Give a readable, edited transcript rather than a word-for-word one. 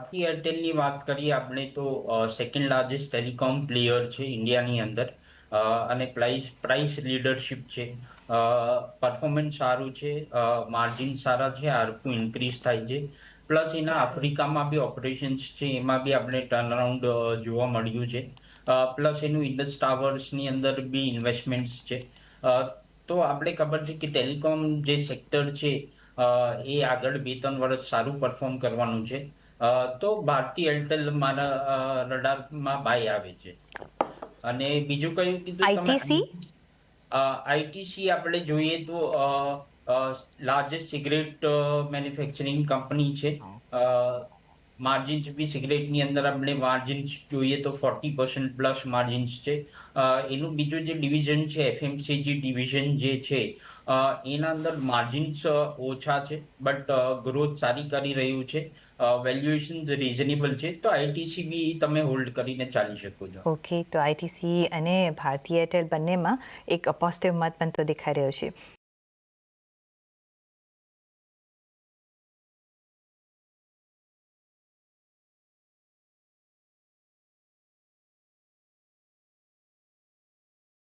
ભારતી એરટેલની વાત કરીએ આપણે તો સેકન્ડ લાર્જેસ્ટ ટેલિકોમ પ્લેયર છે ઇન્ડિયાની અંદર. અને પ્રાઇસ લીડરશિપ છે. પરફોર્મન્સ સારું છે, માર્જિન સારા છે, આરપુ ઇન્ક્રીઝ થાય છે. પ્લસ એના આફ્રિકામાં બી ઓપરેશન્સ છે, એમાં બી આપણે ટર્નઅરાઉન્ડ જોવા મળ્યું છે. પ્લસ એનું ઇન્ડસ ટાવર્સની અંદર બી ઇન્વેસ્ટમેન્ટ્સ છે. તો આપણે ખબર છે કે ટેલિકોમ જે સેક્ટર છે એ આગળ 2-3 વર્ષ સારું પરફોર્મ કરવાનું છે. તો ભારતી એરટેલ મારા રડારમાં બાય આવે છે. અને બીજું કયું કીધું તમે? આઈટીસી આઈટીસી આપણે જોઈએ તો લાર્જેસ્ટ સિગરેટ મેન્યુફેક્ચરિંગ કંપની છે. માર્જિન્સ બી સિગરેટની અંદર આપણે માર્જિન્સ જોઈએ તો 40% પ્લસ માર્જિન્સ છે. એનું બીજું જે ડિવિઝન છે એફએમસીજી ડિવિઝન જે છે એના અંદર માર્જિન્સ ઓછા છે, બટ ગ્રોથ સારી કરી રહ્યું છે. વેલ્યુએશન રિઝનેબલ છે, તો આઈટીસી બી તમે હોલ્ડ કરીને ચાલી શકો છો. ઓકે, તો આઈટીસી અને ભારતી એરટેલ બંનેમાં એક પોઝિટિવ મત બનતો દેખાઈ રહ્યો છે.